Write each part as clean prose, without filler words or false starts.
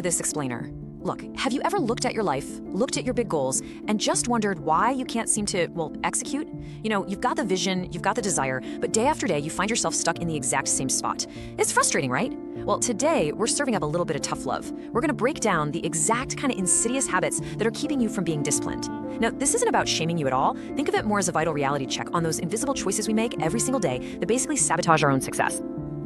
to this explainer. Look, have you ever looked at your life, looked at your big goals, and just wondered why you can't seem to, execute? You know, you've got the vision, you've got the desire, but day after day you find yourself stuck in the exact same spot. It's frustrating, right? Well, today we're serving up a little bit of tough love. We're gonna break down the exact kind of insidious habits that are keeping you from being disciplined. Now, this isn't about shaming you at all. Think of it more as a vital reality check on those invisible choices we make every single day that basically sabotage our own success.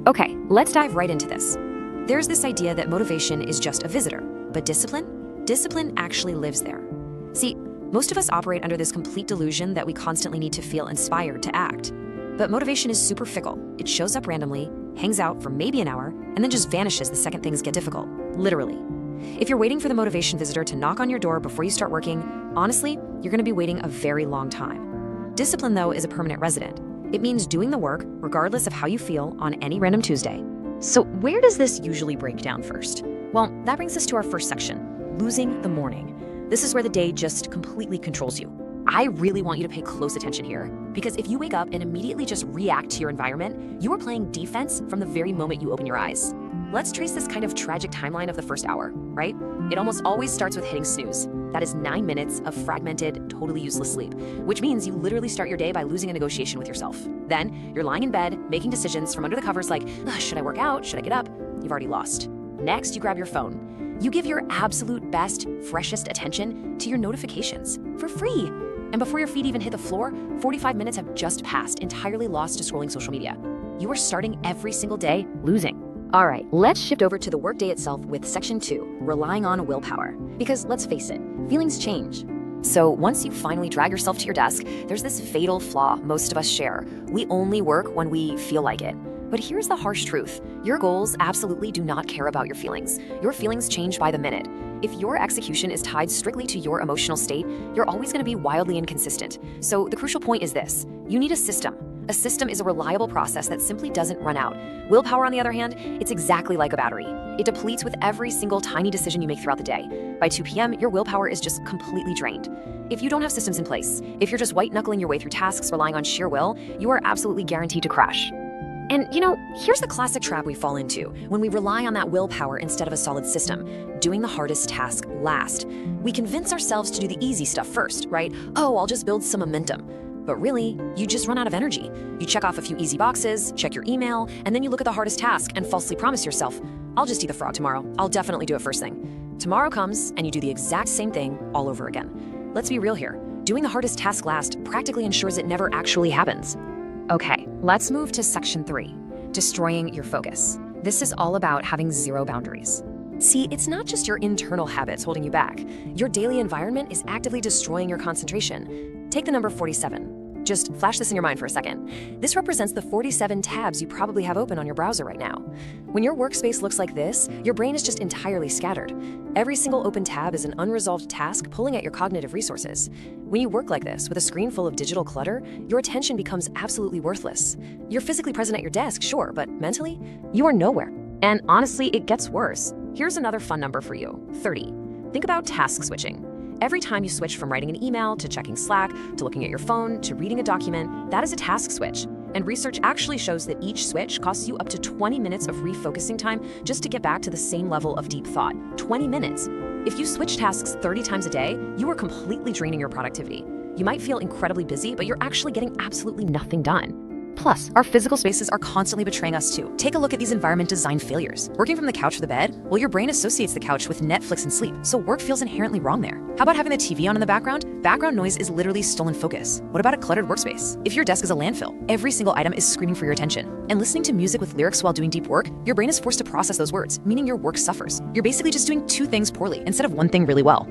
Okay, let's dive right into this. There's this idea that motivation is just a visitor, but discipline actually lives there. See, most of us operate under this complete delusion that we constantly need to feel inspired to act. But motivation is super fickle. It shows up randomly, hangs out for maybe an hour, and then just vanishes the second things get difficult, literally. If you're waiting for the motivation visitor to knock on your door before you start working, honestly, you're gonna be waiting a very long time. Discipline, though, is a permanent resident. It means doing the work regardless of how you feel on any random Tuesday. So where does this usually break down first? Well, that brings us to our first section, losing the morning. This is where the day just completely controls you. I really want you to pay close attention here, because if you wake up and immediately just react to your environment, you are playing defense from the very moment you open your eyes. Let's trace this kind of tragic timeline of the first hour, right? It almost always starts with hitting snooze. That is 9 minutes of fragmented, totally useless sleep, which means you literally start your day by losing a negotiation with yourself. Then you're lying in bed, making decisions from under the covers like, should I work out? Should I get up? You've already lost. Next, you grab your phone. You give your absolute best, freshest attention to your notifications for free. And before your feet even hit the floor, 45 minutes have just passed, entirely lost to scrolling social media. You are starting every single day losing. All right, let's shift over to the workday itself with section 2, relying on willpower. Because let's face it, feelings change. So once you finally drag yourself to your desk, there's this fatal flaw most of us share. We only work when we feel like it. But here's the harsh truth. Your goals absolutely do not care about your feelings. Your feelings change by the minute. If your execution is tied strictly to your emotional state, you're always going to be wildly inconsistent. So the crucial point is this. You need a system. A system is a reliable process that simply doesn't run out. Willpower, on the other hand, it's exactly like a battery. It depletes with every single tiny decision you make throughout the day. By 2 p.m., your willpower is just completely drained. If you don't have systems in place, if you're just white-knuckling your way through tasks relying on sheer will, you are absolutely guaranteed to crash. And here's the classic trap we fall into when we rely on that willpower instead of a solid system, doing the hardest task last. We convince ourselves to do the easy stuff first, right? Oh, I'll just build some momentum. But really, you just run out of energy. You check off a few easy boxes, check your email, and then you look at the hardest task and falsely promise yourself, I'll just eat the frog tomorrow. I'll definitely do it first thing. Tomorrow comes and you do the exact same thing all over again. Let's be real here. Doing the hardest task last practically ensures it never actually happens. Okay, let's move to section 3, destroying your focus. This is all about having zero boundaries. See, it's not just your internal habits holding you back. Your daily environment is actively destroying your concentration. Take the number 47. Just flash this in your mind for a second. This represents the 47 tabs you probably have open on your browser right now. When your workspace looks like this, your brain is just entirely scattered. Every single open tab is an unresolved task pulling at your cognitive resources. When you work like this, with a screen full of digital clutter, your attention becomes absolutely worthless. You're physically present at your desk, sure, but mentally, you are nowhere. And honestly, it gets worse. Here's another fun number for you, 30. Think about task switching. Every time you switch from writing an email to checking Slack to looking at your phone to reading a document, that is a task switch. And research actually shows that each switch costs you up to 20 minutes of refocusing time just to get back to the same level of deep thought. 20 minutes. If you switch tasks 30 times a day, you are completely draining your productivity. You might feel incredibly busy, but you're actually getting absolutely nothing done. Plus, our physical spaces are constantly betraying us too. Take a look at these environment design failures. Working from the couch to the bed? Well, your brain associates the couch with Netflix and sleep, so work feels inherently wrong there. How about having the TV on in the background? Background noise is literally stolen focus. What about a cluttered workspace? If your desk is a landfill, every single item is screaming for your attention. And listening to music with lyrics while doing deep work, your brain is forced to process those words, meaning your work suffers. You're basically just doing 2 things poorly instead of 1 thing really well.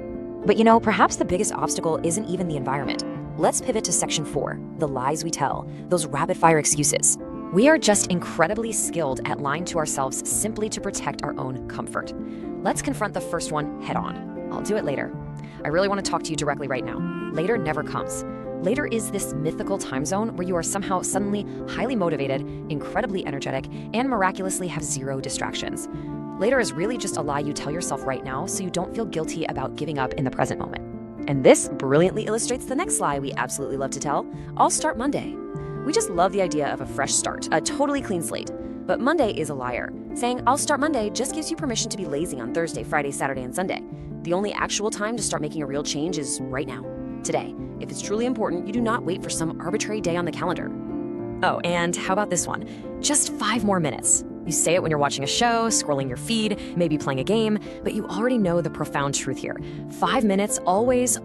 But perhaps the biggest obstacle isn't even the environment. Let's pivot to section 4, the lies we tell, those rapid-fire excuses. We are just incredibly skilled at lying to ourselves simply to protect our own comfort. Let's confront the first one head on. I'll do it later. I really want to talk to you directly right now. Later never comes. Later is this mythical time zone where you are somehow suddenly highly motivated, incredibly energetic, and miraculously have 0 distractions. Later is really just a lie you tell yourself right now so you don't feel guilty about giving up in the present moment. And this brilliantly illustrates the next lie we absolutely love to tell. I'll start Monday. We just love the idea of a fresh start, a totally clean slate. But Monday is a liar. Saying, I'll start Monday just gives you permission to be lazy on Thursday, Friday, Saturday, and Sunday. The only actual time to start making a real change is right now, today. If it's truly important, you do not wait for some arbitrary day on the calendar. Oh, and how about this one? Just 5 more minutes. You say it when you're watching a show, scrolling your feed, maybe playing a game, but you already know the profound truth here. 5 minutes always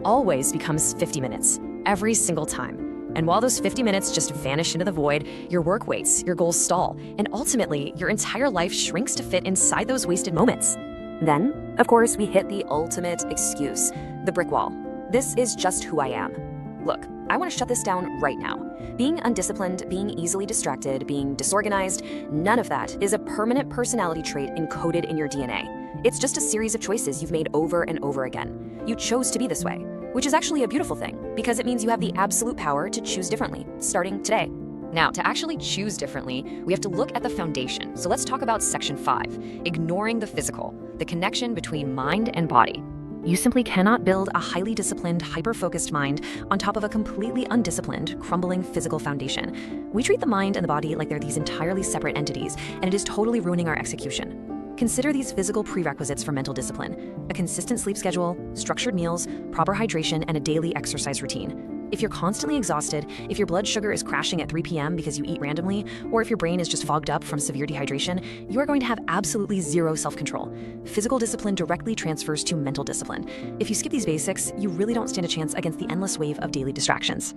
becomes 50 minutes, every single time. And while those 50 minutes just vanish into the void, your work waits, your goals stall, and ultimately, your entire life shrinks to fit inside those wasted moments. Then, of course, we hit the ultimate excuse, the brick wall. This is just who I am. Look, I want to shut this down right now. Being undisciplined, being easily distracted, being disorganized, none of that is a permanent personality trait encoded in your DNA. It's just a series of choices you've made over and over again. You chose to be this way, which is actually a beautiful thing, because it means you have the absolute power to choose differently, starting today. Now, to actually choose differently, we have to look at the foundation. So let's talk about section 5, ignoring the physical, the connection between mind and body. You simply cannot build a highly disciplined, hyper-focused mind on top of a completely undisciplined, crumbling physical foundation. We treat the mind and the body like they're these entirely separate entities, and it is totally ruining our execution. Consider these physical prerequisites for mental discipline: a consistent sleep schedule, structured meals, proper hydration, and a daily exercise routine. If you're constantly exhausted, if your blood sugar is crashing at 3 p.m. because you eat randomly, or if your brain is just fogged up from severe dehydration, you are going to have absolutely zero self-control. Physical discipline directly transfers to mental discipline. If you skip these basics, you really don't stand a chance against the endless wave of daily distractions.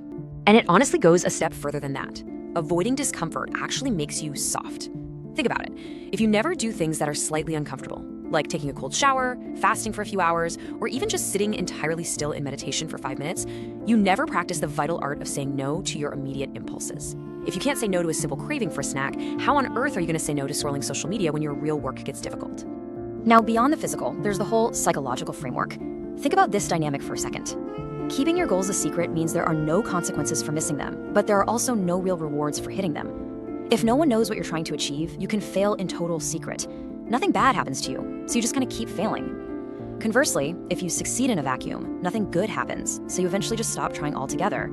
And it honestly goes a step further than that. Avoiding discomfort actually makes you soft. Think about it. If you never do things that are slightly uncomfortable, like taking a cold shower, fasting for a few hours, or even just sitting entirely still in meditation for 5 minutes, you never practice the vital art of saying no to your immediate impulses. If you can't say no to a simple craving for a snack, how on earth are you going to say no to scrolling social media when your real work gets difficult? Now, beyond the physical, there's the whole psychological framework. Think about this dynamic for a second. Keeping your goals a secret means there are no consequences for missing them, but there are also no real rewards for hitting them. If no one knows what you're trying to achieve, you can fail in total secret. Nothing bad happens to you, so you just kind of keep failing. Conversely, if you succeed in a vacuum, nothing good happens, so you eventually just stop trying altogether.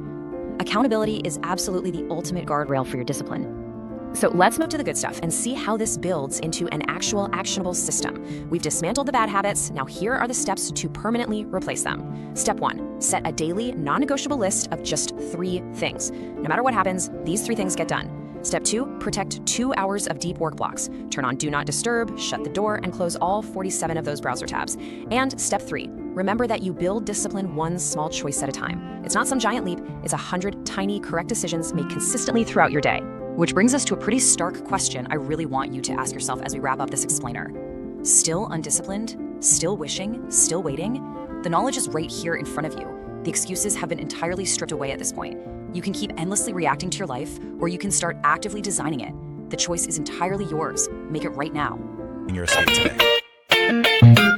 Accountability is absolutely the ultimate guardrail for your discipline. So let's move to the good stuff and see how this builds into an actual actionable system. We've dismantled the bad habits, now here are the steps to permanently replace them. Step 1, set a daily, non-negotiable list of just 3 things. No matter what happens, these 3 things get done. Step 2, protect 2 hours of deep work blocks. Turn on Do Not Disturb, shut the door, and close all 47 of those browser tabs. And step 3, remember that you build discipline one small choice at a time. It's not some giant leap, it's 100 tiny, correct decisions made consistently throughout your day. Which brings us to a pretty stark question I really want you to ask yourself as we wrap up this explainer. Still undisciplined? Still wishing? Still waiting? The knowledge is right here in front of you. The excuses have been entirely stripped away at this point. You can keep endlessly reacting to your life, or you can start actively designing it. The choice is entirely yours. Make it right now. In your state today.